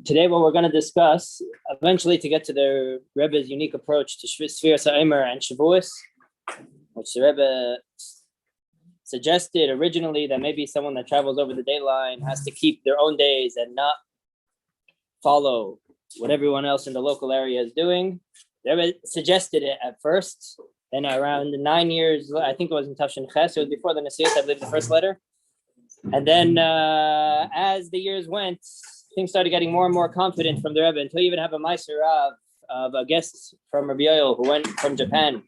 Today, what we're going to discuss, eventually to get to the Rebbe's unique approach to Sfiras HaOmer and Shavuos, which the Rebbe suggested originally that maybe someone that travels over the date line has to keep their own days and not follow what everyone else in the local area is doing. The Rebbe suggested it at first, then around 9 years, I think it was in Tafshin Ches, it was before the Nasiyyot, I believe, the first letter. And then as the years went, things started getting more and more confident from the Rebbe until you even have a Meiser of a guest from Rabbi who went from Japan,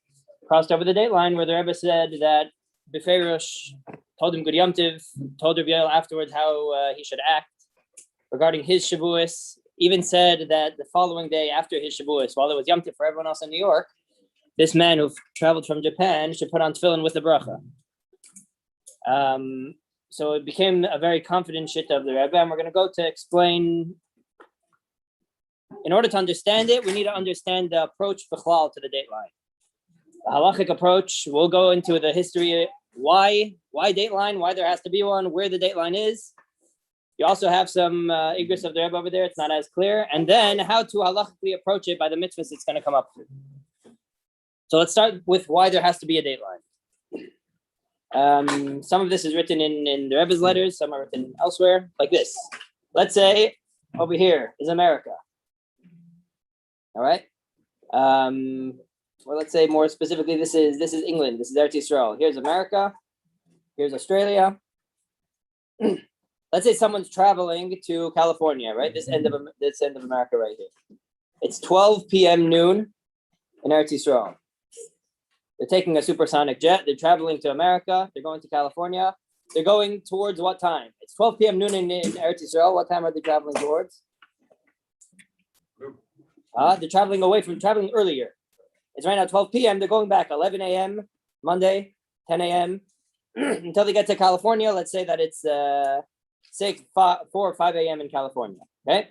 crossed over the date line, where the Rebbe said that Befeirosh told him Good Yom Tiv, told Rabbi afterwards how he should act regarding his Shavuos, even said that the following day after his Shavuos, while it was Yom Tiv for everyone else in New York, this man who traveled from Japan should put on tefillin with the bracha. So it became a very confident shit of the Rebbe, and we're going to go to explain. In order to understand it, we need to understand the approach b'chlal to the date line. The halachic approach, we'll go into the history, why date line, why there has to be one, where the date line is. You also have some igros of the Rebbe over there, it's not as clear, and then how to halachically approach it by the mitzvahs it's going to come up to. So let's start with why there has to be a date line. Some of this is written in the Rebbe's letters, some are written elsewhere, like this. Let's say over here is America. All right. Or let's say more specifically, this is England. This is Eretz Yisrael. Here's America. Here's Australia. Let's say someone's traveling to California, right? This end of America right here. It's 12 p.m. noon in Eretz Yisrael. They're taking a supersonic jet. They're traveling to America. They're going to California. They're going towards what time? It's 12 p.m. noon in Eretz Yisrael. What time are they traveling towards? They're traveling earlier. It's right now 12 p.m. They're going back 11 a.m. Monday, 10 a.m. until they get to California. Let's say that it's 4 or 5 a.m. in California. Okay.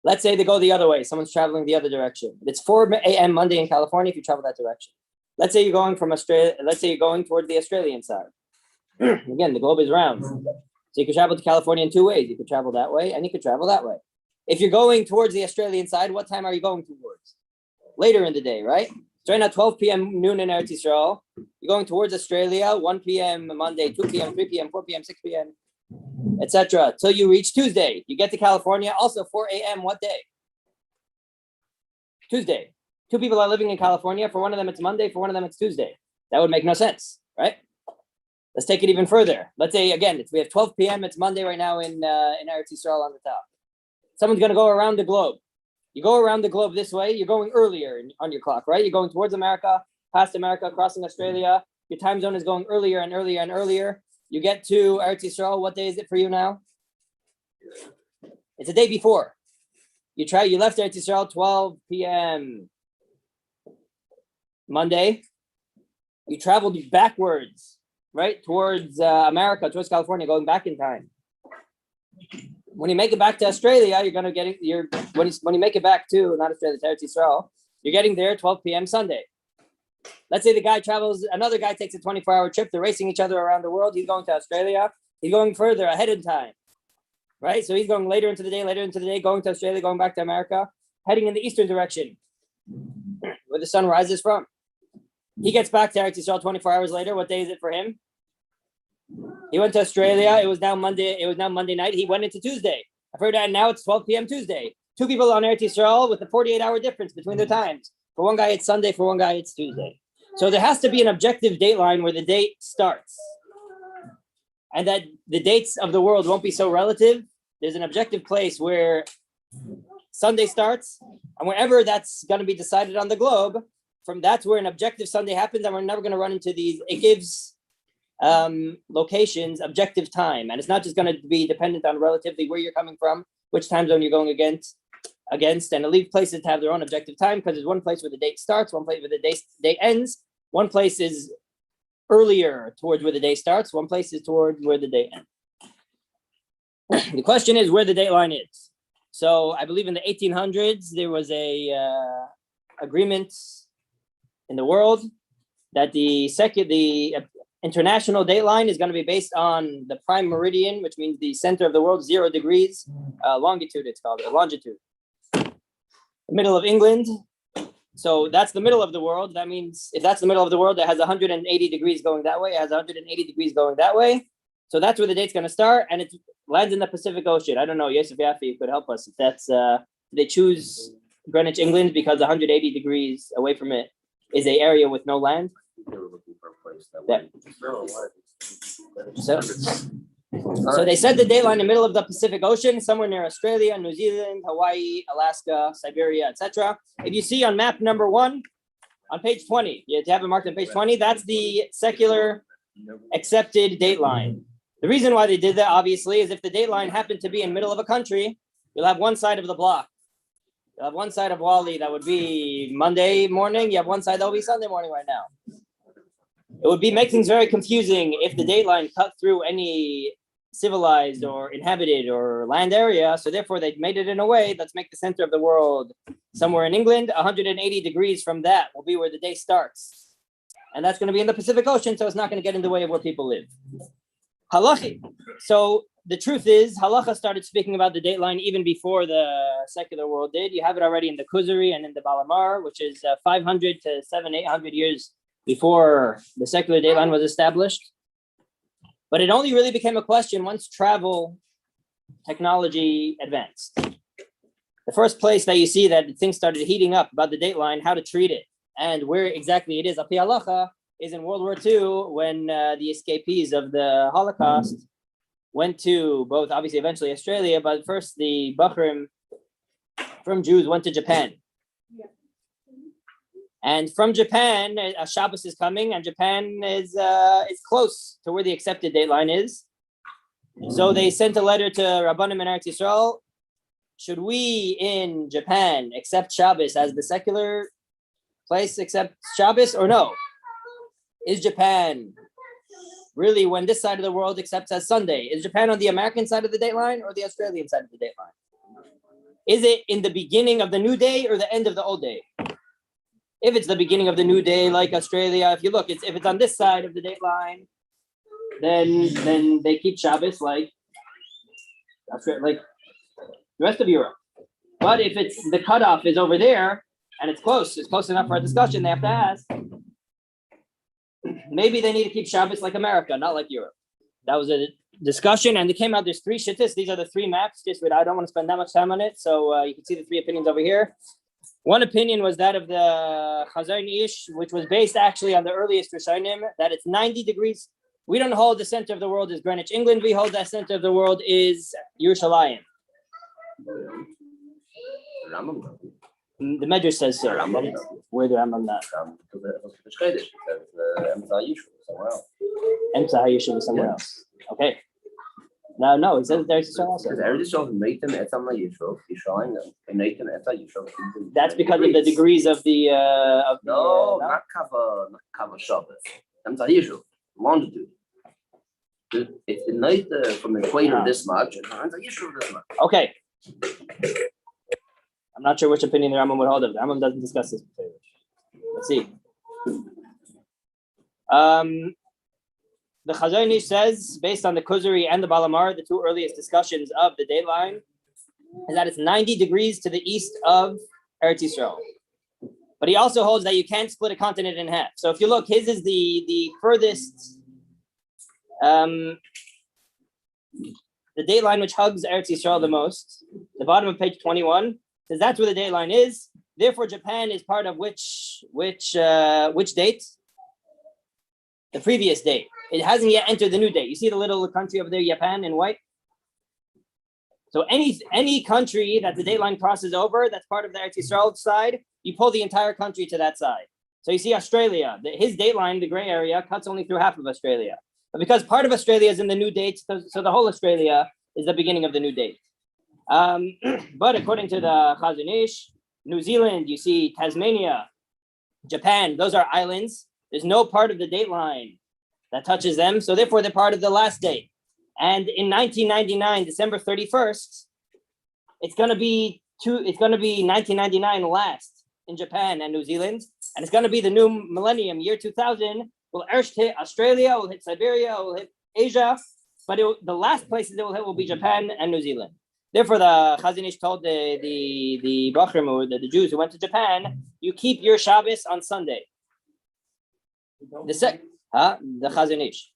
Let's say they go the other way. Someone's traveling the other direction. It's 4 a.m. Monday in California if you travel that direction. Let's say you're going from Australia. Let's say you're going toward the Australian side. Again, the globe is round. So you can travel to California in two ways. You could travel that way and you could travel that way. If you're going towards the Australian side, what time are you going towards? Later in the day, right? So right now, 12 p.m. noon in Eretz Yisrael. You're going towards Australia, 1 p.m. Monday, 2 p.m., 3 p.m., 4 p.m., 6 p.m., etc. Till you reach Tuesday. You get to California, also 4 a.m. what day? Tuesday. Two people are living in California. For one of them, it's Monday. For one of them, it's Tuesday. That would make no sense, right? Let's take it even further. Let's say, again, we have 12 p.m. It's Monday right now in Eretz Yisrael on the top. Someone's going to go around the globe. You go around the globe this way. You're going earlier on your clock, right? You're going towards America, past America, crossing Australia. Your time zone is going earlier and earlier and earlier. You get to Eretz Yisrael. What day is it for you now? It's the day before. You left Eretz Yisrael 12 p.m. Monday. You traveled backwards, right, towards America, towards California, going back in time. When you make it back to Australia, you're gonna get it. When you make it back to not Australia, to Eretz Yisrael, you're getting there 12 p.m. Sunday. Let's say the guy travels, another guy takes a 24-hour trip. They're racing each other around the world. He's going to Australia. He's going further ahead in time, right? So he's going later into the day, going to Australia, going back to America, heading in the eastern direction, where the sun rises from. He gets back to Eretz Yisrael 24 hours later. What day is it for him? He went to Australia. It was now Monday night. He went into Tuesday. I've heard that now it's 12 p.m. Tuesday. Two people on Eretz Yisrael with a 48-hour difference between their times. For one guy, it's Sunday. For one guy, it's Tuesday. So there has to be an objective date line where the date starts. And that the dates of the world won't be so relative. There's an objective place where Sunday starts. And wherever that's going to be decided on the globe, that's where an objective Sunday happens. And we're never going to run into these. It gives locations objective time. And it's not just going to be dependent on relatively where you're coming from, which time zone you're going against, and to leave places to have their own objective time, because there's one place where the date starts, one place where the day ends, one place is earlier towards where the day starts, one place is towards where the day ends. The question is where the date line is. So I believe in the 1800s there was a agreement in the world that the international dateline is going to be based on the prime meridian, which means the center of the world, 0 degrees, longitude, it's called, longitude. The middle of England. So that's the middle of the world. That means if that's the middle of the world, it has 180 degrees going that way. It has 180 degrees going that way. So that's where the date's going to start. And it lands in the Pacific Ocean. I don't know. Yosef Yaffe could help us. If that's, they choose Greenwich, England, because 180 degrees away from it is an area with no land. They were looking for a place that So they said the dateline in the middle of the Pacific Ocean, somewhere near Australia, New Zealand, Hawaii, Alaska, Siberia, etc. If you see on map number 1 on page 20, you have it marked on page 20, that's the secular accepted dateline. The reason why they did that, obviously, is if the dateline happened to be in the middle of a country, you'll have one side of the block. You'll have one side of Wally that would be Monday morning. You have one side that will be Sunday morning right now. It would make things very confusing if the dateline cut through any civilized or inhabited or land area. So therefore, they made it in a way, let's make the center of the world somewhere in England. 180 degrees from that will be where the day starts. And that's going to be in the Pacific Ocean, so it's not going to get in the way of where people live. Halachic. So the truth is, Halacha started speaking about the dateline even before the secular world did. You have it already in the Kuzari and in the Balamar, which is 500 to 800 years before the secular dateline was established. But it only really became a question once travel technology advanced. The first place that you see that things started heating up about the dateline, how to treat it, and where exactly it is, Api Halacha, is in World War II when the escapees of the Holocaust went to both, obviously, eventually Australia, but first the Bahrim from Jews went to Japan. And from Japan, Shabbos is coming, and Japan is close to where the accepted dateline is. So they sent a letter to Rabbanim in Eretz Yisrael. Should we in Japan accept Shabbos as the secular place accept Shabbos or no? Is Japan really when this side of the world accepts as Sunday? Is Japan on the American side of the dateline or the Australian side of the dateline? Is it in the beginning of the new day or the end of the old day? If it's the beginning of the new day, like Australia, if you look, if it's on this side of the dateline, then they keep Shabbos like the rest of Europe. But if it's the cutoff is over there and it's close enough for a discussion, they have to ask. Maybe they need to keep Shabbos like America, not like Europe. That was a discussion, and they came out. There's 3 shittas. These are the 3 maps. I don't want to spend that much time on it, so you can see the 3 opinions over here. One opinion was that of the Chazar Ish, which was based actually on the earliest Rishonim, that it's 90 degrees. We don't hold the center of the world is Greenwich, England. We hold that center of the world is Yerushalayim. The Medrash says so. Where the Rambam not? Emsa Hayishuv is somewhere else. Okay. No, it says there's also. That's because of the degrees of the. Not cover Shabbos. Emsa Hayishuv, longitude. It's the night from the equator this much, and Emsa Hayishuv this much. Okay. I'm not sure which opinion the Rambam would hold of. The Rambam doesn't discuss this. Let's see. The Chazar Ish says, based on the Kuzari and the Balamar, the 2 earliest discussions of the dateline, is that it's 90 degrees to the east of Eretz Yisrael. But he also holds that you can't split a continent in half. So if you look, his is the furthest, the dateline which hugs Eretz Yisrael the most, the bottom of page 21, says that's where the dateline is. Therefore, Japan is part of which date? The previous date. It hasn't yet entered the new date. You see the little country over there, Japan, in white? So any country that the dateline crosses over, that's part of the Eretz Yisrael side, you pull the entire country to that side. So you see Australia, his dateline, the gray area, cuts only through half of Australia. But because part of Australia is in the new date, so the whole Australia is the beginning of the new date. But according to the Chazar Ish, New Zealand, you see Tasmania, Japan, those are islands. There's no part of the dateline that touches them, so therefore they're part of the last date. And in 1999, December 31st, it's going to be 1999 last in Japan and New Zealand, and it's going to be the new millennium, year 2000, will first hit Australia, will hit Siberia, will hit Asia, but the last places it will hit will be Japan and New Zealand. Therefore, the Chazon Ish told the Bachrim, or the Jews who went to Japan, you keep your Shabbos on Sunday. The Chazon Ish.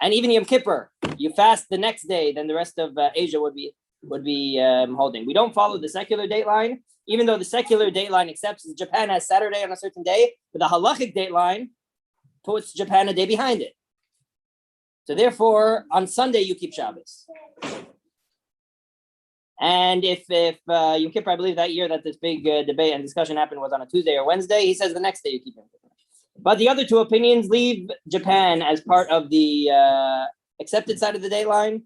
And even Yom Kippur, you fast the next day, then the rest of Asia would be holding. We don't follow the secular dateline, even though the secular dateline accepts that Japan has Saturday on a certain day, but the halachic dateline puts Japan a day behind it. So therefore, on Sunday you keep Shabbos. And if Yom Kippur, I believe that year that this big debate and discussion happened was on a Tuesday or Wednesday, he says the next day you keep Yom Kippur. But the other two opinions leave Japan as part of the accepted side of the dateline.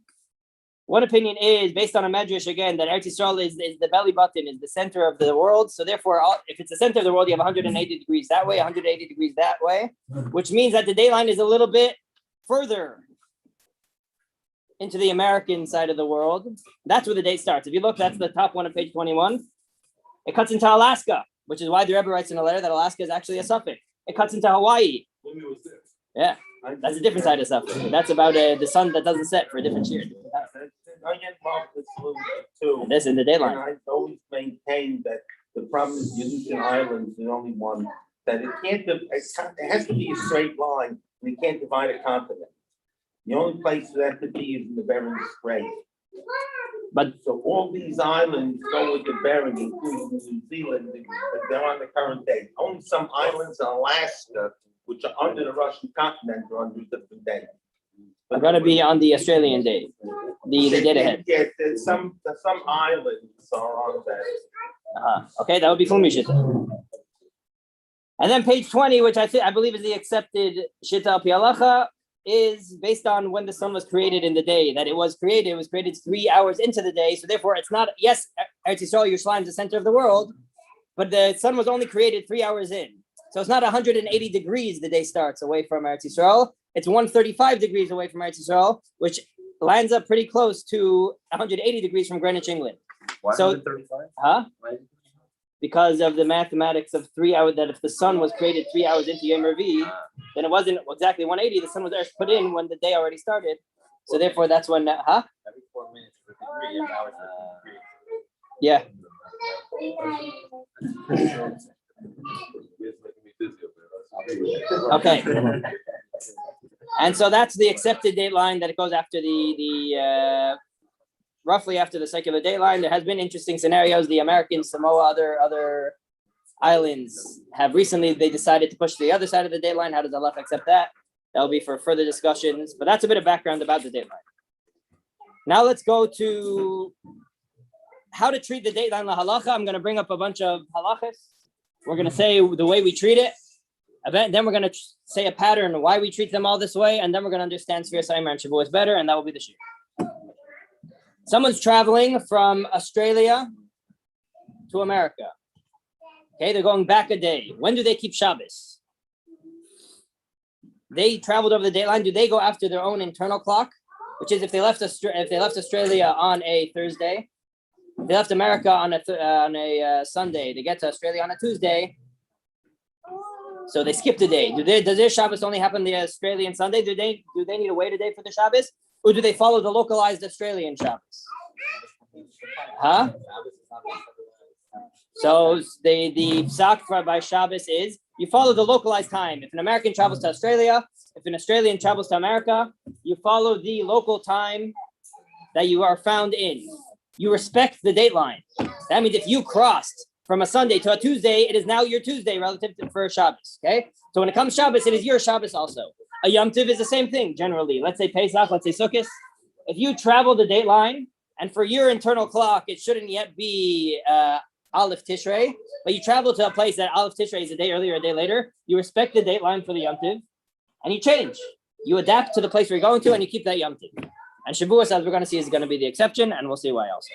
One opinion is based on a medrash again that Eretz Yisrael is the belly button, is the center of the world. So therefore, if it's the center of the world, you have 180 degrees that way, 180 degrees that way, which means that the dateline is a little bit further into the American side of the world. That's where the date starts. If you look, that's the top one on page 21. It cuts into Alaska, which is why the Rabbi writes in a letter that Alaska is actually a suffix. It cuts into Hawaii. Yeah, that's a different side of suffix. That's about the sun that doesn't set for a different year. I get involved with this a little bit too. This in the dayline. And I've always maintained that the problem is the Aleutian Islands, the only one that it has to be a straight line, and you can't divide a continent. The only place that could be is in the Bering Strait. But so all these islands go with the Bering, including New Zealand, they're on the current date. Only some islands in Alaska, which are under the Russian continent, are under a different date. I'm going to be on the Australian day, the date ahead. Yeah, there's some islands are on that. Okay, that would be from Shita. And then page 20, which I believe is the accepted Shita al Pi Halacha, is based on when the sun was created in the day, that it was created 3 hours into the day. So therefore, it's not, yes, Eretz Yisrael, Yerushalayim is the center of the world, but the sun was only created 3 hours in. So it's not 180 degrees the day starts away from Eretz Yisrael. It's 135 degrees away from Eretz Yisrael, which lines up pretty close to 180 degrees from Greenwich, England. Why So, 135? Because of the mathematics of 3 hours, that if the sun was created 3 hours into Yom Revi, then it wasn't exactly 180. The sun was put in when the day already started. So therefore, that's when, Every 4 minutes, 53, every hour, 53. Yeah. Okay. And so that's the accepted dateline that it goes after the roughly after the secular dateline. There has been interesting scenarios. The Americans, Samoa, other islands have recently, they decided to push to the other side of the dateline. How does Allah accept that? That'll be for further discussions, but that's a bit of background about the dateline. Now let's go to how to treat the dateline la halacha. I'm going to bring up a bunch of halachas. We're going to say the way we treat it. Then we're going to say a pattern why we treat them all this way, and then we're going to understand Sfir Saimer and Shavuos better, and that will be the shir. Someone's traveling from Australia to America. Okay, they're going back a day. When do they keep Shabbos? They traveled over the dateline. Do they go after their own internal clock? Which is if they left Australia on a Thursday, they left America on a Sunday. They get to Australia on a Tuesday. So they skipped a day. Does their Shabbos only happen the Australian Sunday? Do they need to wait a day for the Shabbos? Or do they follow the localized Australian Shabbos? So the psak by Shabbos is you follow the localized time. If an American travels to Australia, if an Australian travels to America, you follow the local time that you are found in. You respect the dateline. That means if you crossed from a Sunday to a Tuesday, it is now your Tuesday relative to for Shabbos. Okay, so when it comes Shabbos, it is your Shabbos also. A Yom Tov is the same thing generally. Let's say Pesach, let's say Sukkot. If you travel the dateline, and for your internal clock, it shouldn't yet be Aleph Tishrei, but you travel to a place that Aleph Tishrei is a day earlier, a day later, you respect the dateline for the Yom Tov, and you change. You adapt to the place where you're going to, and you keep that Yom Tov. And Shavuos, as we're going to see, is going to be the exception, and we'll see why also.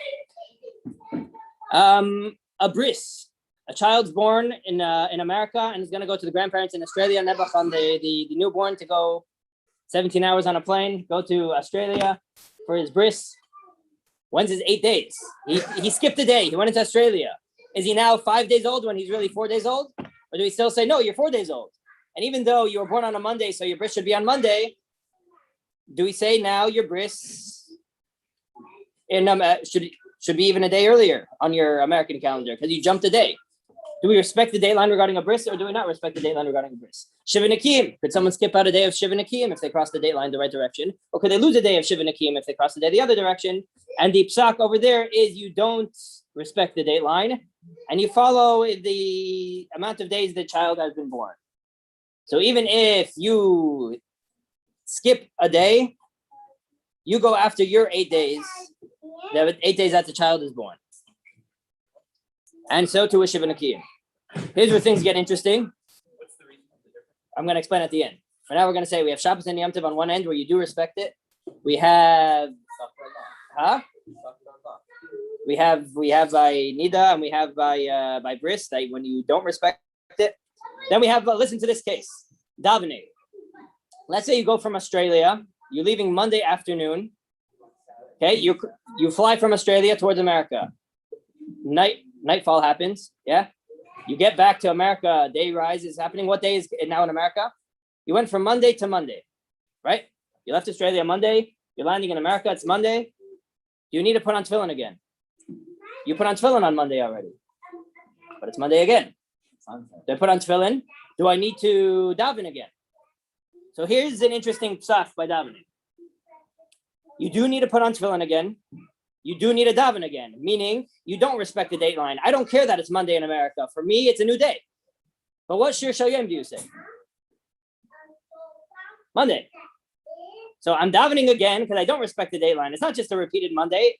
A bris, a child's born in America, and is going to go to the grandparents in Australia. Nebuch on the newborn to go 17 hours on a plane, go to Australia for his bris. When's his 8 days? He skipped a day. He went into Australia. Is he now 5 days old when he's really 4 days old? Or do we still say, no, you're 4 days old? And even though you were born on a Monday, so your bris should be on Monday, do we say now your bris should be even a day earlier on your American calendar because you jumped a day? Do we respect the dateline regarding a bris, or do we not respect the dateline regarding a bris? Shiva Nakim. Could someone skip out a day of Shiva Nakim if they cross the dateline the right direction? Or could they lose a day of Shiva Nakim if they cross the day the other direction? And the psak over there is you don't respect the dateline and you follow the amount of days the child has been born. So even if you skip a day, you go after your 8 days, the 8 days that the child is born. And so too with Shiva Nakiyim. Here's where things get interesting. I'm going to explain at the end. For now, we're going to say we have Shabbos and Yom Tov on one end where you do respect it. We have, We have by Nida and we have by Bris that when you don't respect it. Then we have, listen to this case, davening. Let's say you go from Australia, you're leaving Monday afternoon. Okay, you fly from Australia towards America. Nightfall happens, yeah? You get back to America, day rise is happening. What day is it now in America? You went from Monday to Monday, right? You left Australia Monday, you're landing in America, it's Monday. You need to put on tefillin again. You put on tefillin on Monday already, but it's Monday again. Do I put on tefillin? Do I need to daven again? So here's an interesting psach by davening. You do need to put on tefillin again. You do need to daven again, meaning you don't respect the dateline. I don't care that it's Monday in America. For me, it's a new day. But what shir shayim do you say? Monday. So I'm davening again because I don't respect the dateline. It's not just a repeated Monday.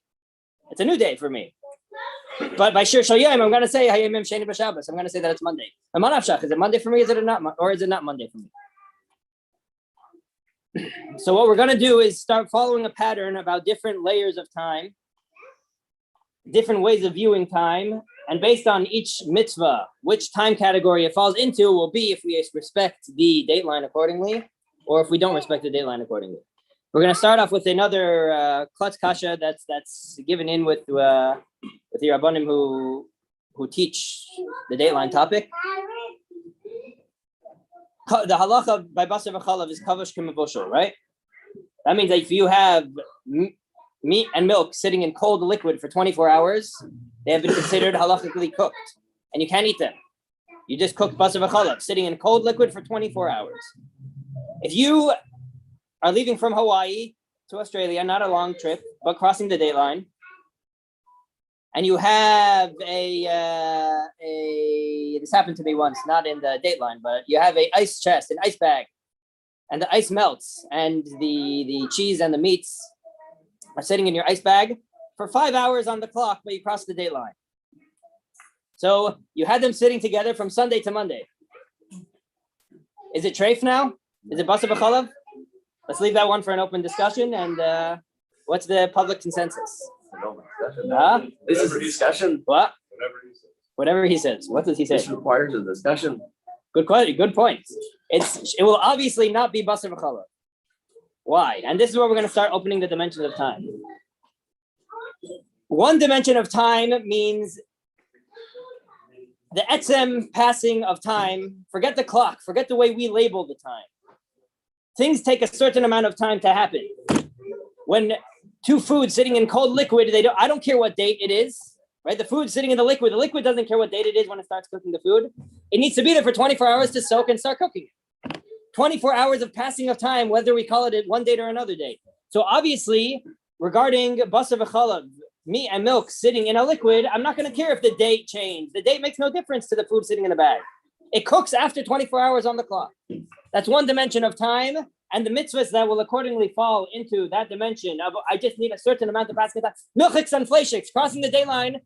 It's a new day for me. But by shir shayim, I'm going to say hayemim sheni b'Shabbos. I'm going to say that it's Monday. Is it Monday for me? Is it not? Or is it not Monday for me? So what we're going to do is start following a pattern about different layers of time, different ways of viewing time, and based on each mitzvah, which time category it falls into will be if we respect the dateline accordingly, or if we don't respect the dateline accordingly. We're going to start off with another klutz kasha that's given in with the Rabbanim who teach the dateline topic. The halacha by basar v'chalav is kavash k'mevushel, right? That means that if you have meat and milk sitting in cold liquid for 24 hours, they have been considered halachically cooked, and you can't eat them. You just cook basar v'chalav sitting in cold liquid for 24 hours. If you are leaving from Hawaii to Australia, not a long trip, but crossing the dateline, and you have this happened to me once, not in the dateline, but you have an ice chest, an ice bag, and the ice melts, and the cheese and the meats are sitting in your ice bag for 5 hours on the clock, but you cross the dateline. So you had them sitting together from Sunday to Monday. Is it treif now? Is it basar b'chalav? Let's leave that one for an open discussion. And what's the public consensus? This is a discussion. What? Whatever he says. What does he say? This requires a discussion. Good question. Good point. It will obviously not be basar v'chalav. Why? And this is where we're going to start opening the dimensions of time. One dimension of time means the etzem passing of time. Forget the clock. Forget the way we label the time. Things take a certain amount of time to happen. When two foods sitting in cold liquid, I don't care what date it is, right? The food's sitting in the liquid doesn't care what date it is when it starts cooking the food. It needs to be there for 24 hours to soak and start cooking it. 24 hours of passing of time, whether we call it one date or another date. So obviously, regarding basar v'chalav, meat and milk sitting in a liquid, I'm not going to care if the date changed. The date makes no difference to the food sitting in the bag. It cooks after 24 hours on the clock. That's one dimension of time, and the mitzvahs that will accordingly fall into that dimension of I just need a certain amount of passing time. Milchiks and fleishiks, crossing the dayline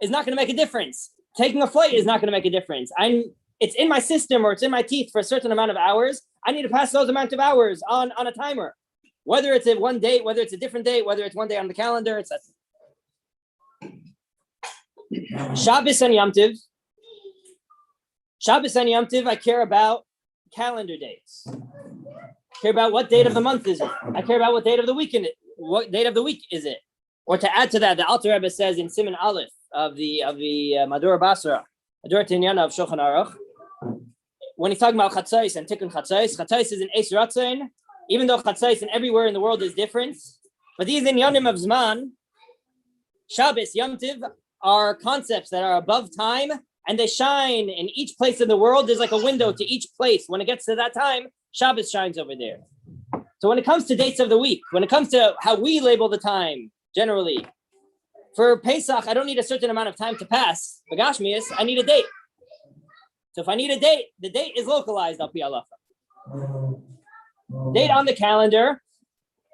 is not going to make a difference. Taking a flight is not going to make a difference. It's in my system or it's in my teeth for a certain amount of hours. I need to pass those amount of hours on a timer. Whether it's one date, whether it's a different date, whether it's one day on the calendar, it's Shabbos and Yom Tov. Shabbos and Yom Tov, I care about calendar dates. I care about what date of the month is it. I care about what date of the week is it. Or to add to that, the Alter Rebbe says in Siman Aleph of the Madur Basra, Madur Tinyana of Shulchan Aruch, when he's talking about chatzos and tikkun chatzos, chatzos is an eis ratzon, even though chatzos and everywhere in the world is different. But these inyanim of Zman, Shabbos, Yom Tiv, are concepts that are above time, and they shine in each place in the world. There's like a window to each place. When it gets to that time, Shabbos shines over there. So when it comes to dates of the week, when it comes to how we label the time, generally, for Pesach, I don't need a certain amount of time to pass. For Gashmias, I need a date. So if I need a date, the date is localized up halacha. Date on the calendar,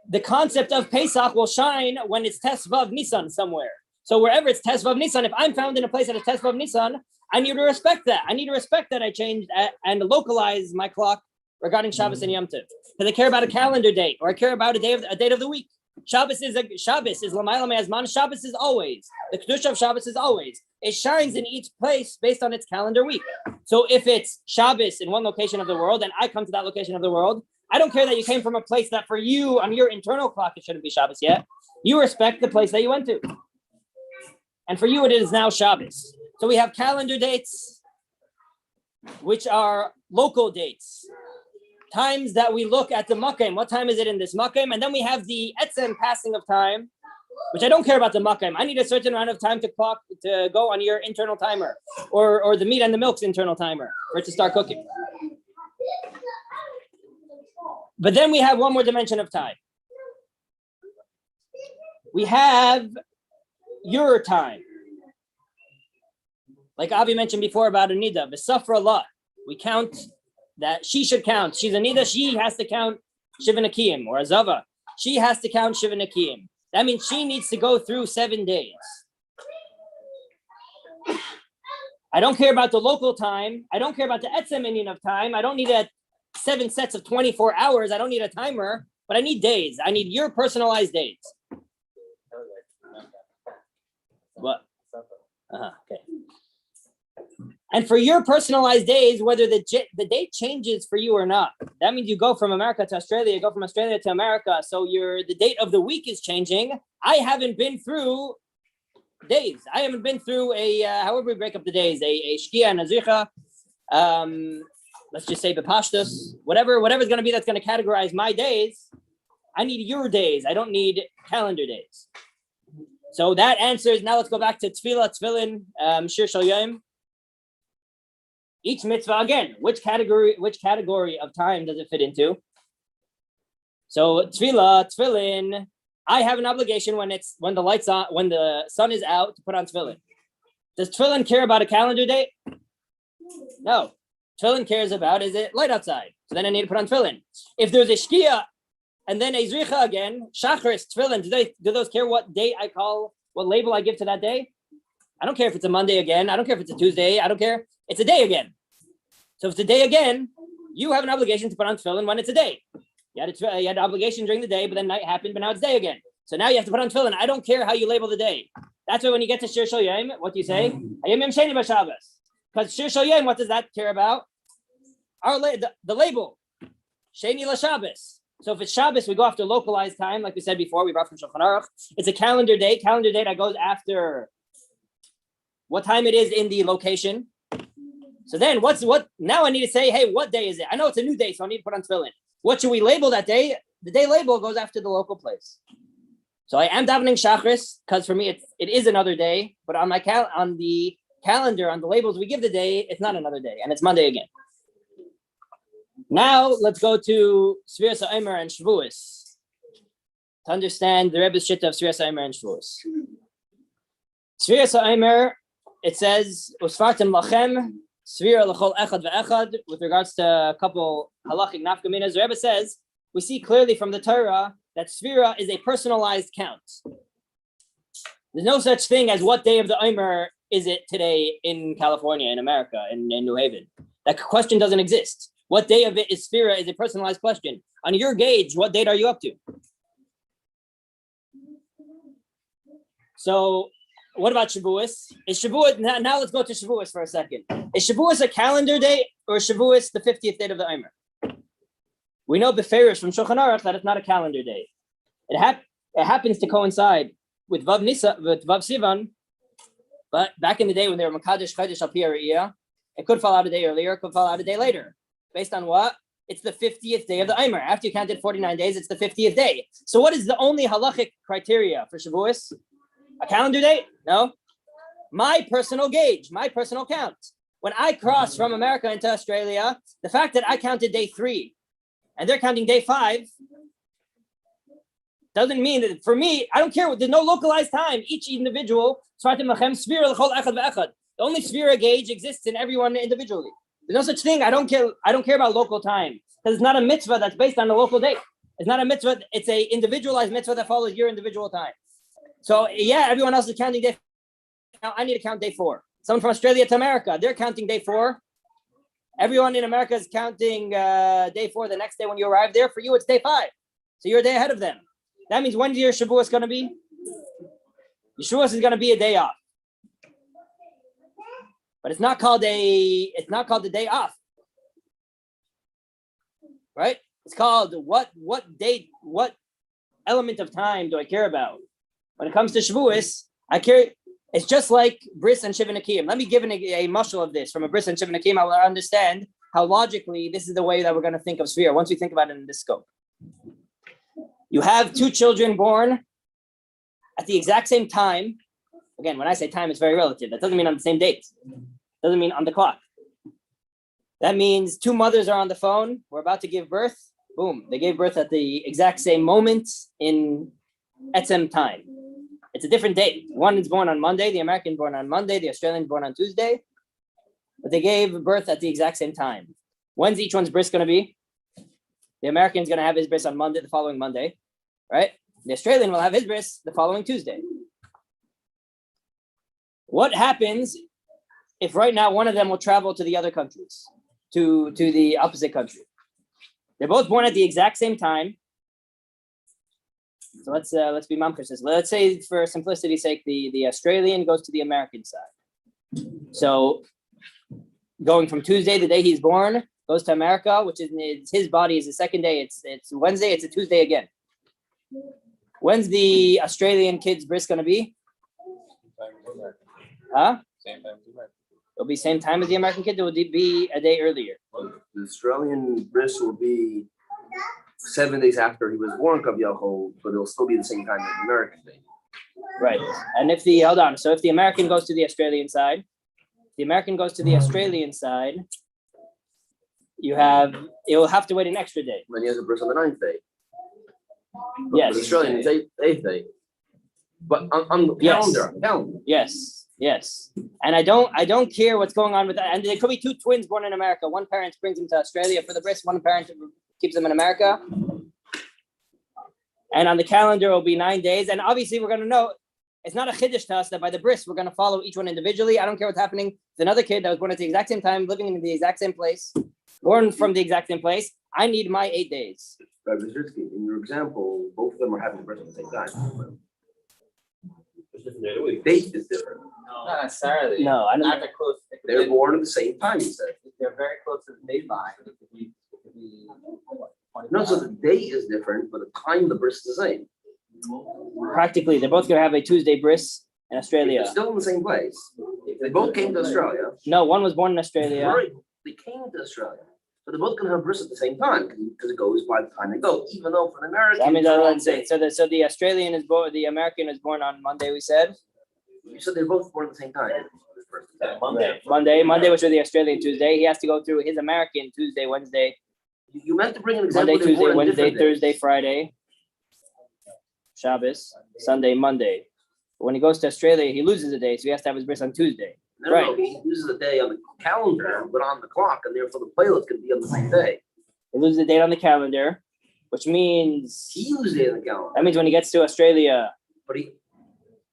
the concept of Pesach will shine when it's Tes Vav Nisan somewhere. So wherever it's Tes Vav Nisan, if I'm found in a place that is Tes Vav Nisan, I need to respect that. I need to respect that I changed and localize my clock regarding Shabbos and Yom Tov. Because I care about a calendar date, or I care about a date of the week. Shabbos is Lamayla Me'azman. Shabbos is always. The Kedusha of Shabbos is always. It shines in each place based on its calendar week. So if it's Shabbos in one location of the world and I come to that location of the world, I don't care that you came from a place that for you on your internal clock it shouldn't be Shabbos yet. You respect the place that you went to. And for you it is now Shabbos. So we have calendar dates, which are local dates. Times that we look at the makom. What time is it in this makom? And then we have the etzem passing of time, which I don't care about the makom. I need a certain amount of time to go on your internal timer, or the meat and the milk's internal timer for it to start cooking. But then we have one more dimension of time. We have your time. Like Avi mentioned before about a nida, v'safra Allah. We count that she should count. She's a nida, she has to count Shiva Nakiyim, or a Zava. She has to count Shiva Nakiyim. That means she needs to go through 7 days. I don't care about the local time. I don't care about the etzem Indian of time. I don't need 7 sets of 24 hours. I don't need a timer, but I need days. I need your personalized days. What? Okay. And for your personalized days, whether the date changes for you or not, that means you go from America to Australia, you go from Australia to America. So the date of the week is changing. I haven't been through days. I haven't been through however we break up the days, a shkia and a zicha. Let's just say bepashtus, whatever's going to be that's going to categorize my days. I need your days. I don't need calendar days. So that answers. Now let's go back to tefillah, tefillin, shir shal yom. Each mitzvah again. Which category of time does it fit into? So tefillah, tefillin. I have an obligation when the lights on, when the sun is out, to put on tefillin. Does tefillin care about a calendar date? No. Tefillin cares about, is it light outside? So then I need to put on tefillin. If there's a shkia and then a zricha again, shachris, tefillin, do those care what date I call, what label I give to that day? I don't care if it's a Monday again. I don't care if it's a Tuesday. I don't care. It's a day again. So if it's a day again, you have an obligation to put on tefillin when it's a day. You had an obligation during the day, but then night happened, but now it's day again. So now you have to put on tefillin. I don't care how you label the day. That's why when you get to Shir Shal Yom, what do you say? Hayom Yom Sheni B'Shabbos. Because Shir Shal Yom, what does that care about? The label. Sheni LaShabbos. So if it's Shabbos, we go after localized time, like we said before, we brought from Shulchan Aruch. It's a calendar date. Calendar date that goes after what time it is in the location. So then what now I need to say, hey, what day is it? I know it's a new day, so I need to put on tefillin. What should we label that day? The day label goes after the local place. So I am davening shachris, because for me it is another day, but on the calendar, on the labels we give the day, it's not another day, and it's Monday again. Now let's go to Sfiras HaOmer and Shavuos to understand the Rebbe's shitta of Sfiras HaOmer and Shavuos. Sfiras HaOmer, it says, Usfartem lachem, Svira l'chol echad ve'echad, with regards to a couple halachic nafkaminas. The Rebbe says, we see clearly from the Torah that Svira is a personalized count. There's no such thing as what day of the Omer is it today in California, in America, in New Haven. That question doesn't exist. What day of it is Svira is a personalized question. On your gauge, what date are you up to? So, what about Shavuos? Is Shavuos, now let's go to Shavuos for a second. Is Shavuos a calendar date or Shavuos the 50th date of the Omer? We know Beferish from Shulchan Aruch that it's not a calendar date. It happens to coincide with Vav Sivan, but back in the day when they were Makadesh Chodesh Al Pi HaRe'iyah, It could fall out a day earlier, it could fall out a day later. Based on what? It's the 50th day of the Eimer. After you counted 49 days, it's the 50th day. So what is the only halachic criteria for Shavuos? A calendar date? No. My personal gauge, my personal count. When I cross from America into Australia, the fact that I counted day 3 and they're counting day 5 doesn't mean that for me, I don't care. There's no localized time. Each individual, the only Sphira gauge exists in everyone individually. There's no such thing. I don't care about local time because it's not a mitzvah that's based on a local date. It's not a mitzvah. It's a individualized mitzvah that follows your individual time. So yeah, everyone else is counting day. Now I need to count day 4. Someone from Australia to America, they're counting day 4. Everyone in America is counting day 4 the next day when you arrive there. For you, it's day 5. So you're a day ahead of them. That means when's your Shavuos going to be? Your Shavuos is going to be a day off. But it's not called the day off. Right? It's called what date, what element of time do I care about? When it comes to Shavuos, I care. It's just like bris and shiva nakim. Let me give a mashal of this from a bris and shiva nakim. I will understand how logically this is the way that we're going to think of Sphira once we think about it in this scope. You have 2 children born at the exact same time. Again, when I say time, it's very relative. That doesn't mean on the same date. Doesn't mean on the clock. That means 2 mothers are on the phone. We're about to give birth. Boom. They gave birth at the exact same moment in Etzem time. It's a different date. One is born on Monday. The American born on Monday. The Australian born on Tuesday. But they gave birth at the exact same time. When's each one's bris going to be? The American's going to have his bris on Monday, the following Monday, right? The Australian will have his bris the following Tuesday. What happens if right now one of them will travel to the other countries, to the opposite country? They're both born at the exact same time. So let's be mamchus. Let's say for simplicity's sake, the Australian goes to the American side. So going from Tuesday, the day he's born, goes to America, which is his body is the second day. It's Wednesday. It's a Tuesday again. When's the Australian kid's bris going to be? Huh? Same time. It'll be same time as the American kid. It will be a day earlier. The Australian bris will be 7 days after he was born, Kaviyachol, but it'll still be the same time as the American day. Right. And if the American goes to the Australian side, you'll have to wait an extra day. When he has a bris on the 9th day. Yes. The Australian is 8th day. But on the calendar. Yes. And I don't care what's going on with that. And there could be 2 twins born in America. One parent brings them to Australia for the bris. One parent keeps them in America. And on the calendar, it will be 9 days. And obviously, we're going to know it's not a chiddush to us that by the bris, we're going to follow each one individually. I don't care what's happening. It's another kid that was born at the exact same time, living in the exact same place, born from the exact same place. I need my 8 days. Rabbi Bistritzky, in your example, both of them are having the bris at the same time. The date is different. No, not necessarily. No, I don't. Not that close. They're born at the same time, he said. If they're very close to the date line, it could be what, 25? No, so the date is different, but the time of the bris is the same. Practically, they're both going to have a Tuesday bris in Australia. They're still in the same place. They both came to Australia. No, one was born in Australia. Right. They came to Australia. So they're both going to have bris at the same time because it goes by the time they go, even though for the American. I mean, let's say so. The Australian is born. The American is born on Monday. We said. You said they're both born at the same time. Monday, which was the Australian Tuesday. He has to go through his American Tuesday, Wednesday. You meant to bring an example. Monday, Tuesday, Wednesday, Thursday, Friday, Shabbos, Sunday, Monday. But when he goes to Australia, he loses a day, so he has to have his bris on Tuesday. No, he loses a day on the calendar, but on the clock, and therefore the playlist can be on the same day. He loses a date on the calendar, which means He loses a day on the calendar. that means when he gets to Australia, But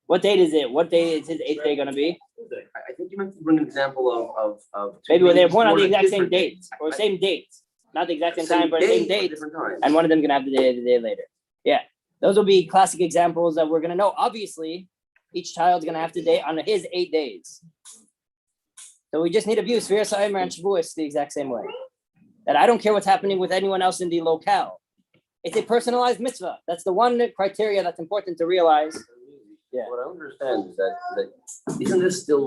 what date is it? What day is his 8th day going to be? I think you meant to bring an example of Maybe when they're born on the at exact same different date days. or same date, not the exact same time, Same but day, same date. different time. And one of them gonna have the day later. Yeah, those will be classic examples that we're gonna know. Obviously, each child's gonna have to date on his 8 days. So we just need to view Sphira Sa'imer and Shavuos the exact same way. That I don't care what's happening with anyone else in the locale. It's a personalized mitzvah. That's the one criteria that's important to realize. Yeah. What I understand is that isn't this still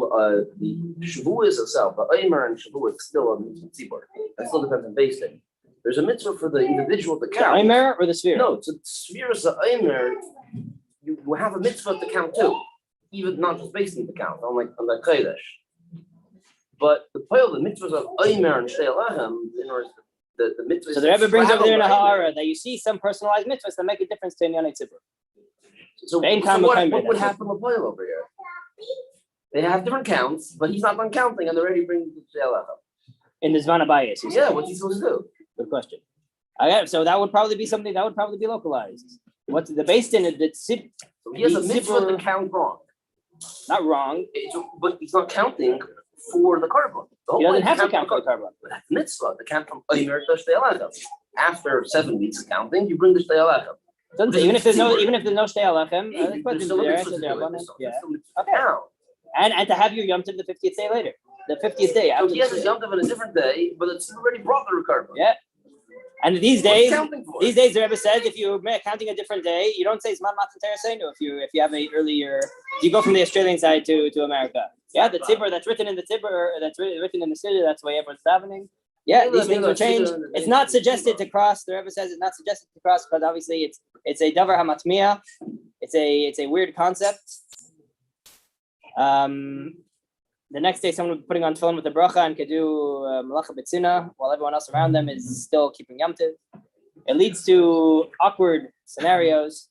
the Shavuos itself, the Omer and Shavuos is still a mitzvah tzibur. That still depends on base thing. There's a mitzvah for the individual to The count. Omer or the sphere? No, it's a sphere is the Omer. You have a mitzvah to count too, even not just basing the count, on the Kodesh. But the mitzvahs of Omer and Shtei Alechem, in order the mitzvahs. So the Rebbe brings over there in a travel ha'ara that you see some personalized mitzvahs that make a difference to Inyanei Tzibur. So Vein what Kama Kaimer, would that's happen with Poil over here? They have different counts, but he's not done counting and they're already bringing the Shtei Alechem. In the Zvan Abayis, you Yeah, said. what's he supposed to do? Good question. Okay, so that would probably be something that would probably be localized. What's the based in it? The tzib, So he has a The mitzvah zipper- to count wrong. not wrong. But he's not counting for the carbon. He doesn't have to count for the carbon. But that's mitzvah, the count from Omer to Shtei Alechem. After 7 weeks of counting, you bring the Shtei Alechem. Doesn't say, even if there's no Shtei Alechem, There's still a mitzvah to do it. There's yeah. still a mitzvah to Okay. count. And to have your Yom Tov the 50th day later, the 50th day So after. he has the his Yom Tov on a different day, but it's already brought the carbon. Yeah. And these What's he days, counting for? the Rebbe says if you're counting a different day, you don't say Zman Matan Tereseinu if you have a earlier, you go from the Australian side to America. Yeah, the Tzibur that's written in the Tzibur, that's written in the city, that's why everyone's davening. Yeah, these things will change. It's not suggested to cross. The Rebbe says it's not suggested to cross because obviously it's a davar hamatmiyah. It's a weird concept. The next day, someone putting on tefillin with the bracha and could do malacha b'tzina while everyone else around them is still keeping Yom Tov. It leads to awkward scenarios,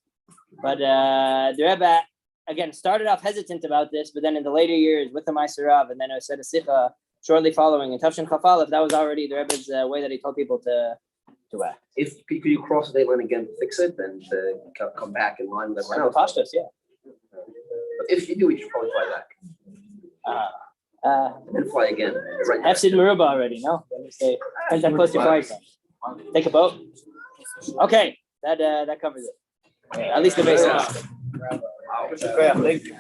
but the Rebbe again started off hesitant about this, but then in the later years with the Maaseh and then I said a sicha shortly following in Tafshin Chaf Aleph, that was already the Rebbe's way that he told people to act. If could you cross the date line again to fix it and come back in line with everyone And else? Pashtos, yeah. But if you do, you should probably fly back and then fly again. Right. Hefsid Meruba already, no? Depends how close your flight. Take a boat. Okay, that covers it. At least the basics. Thank you.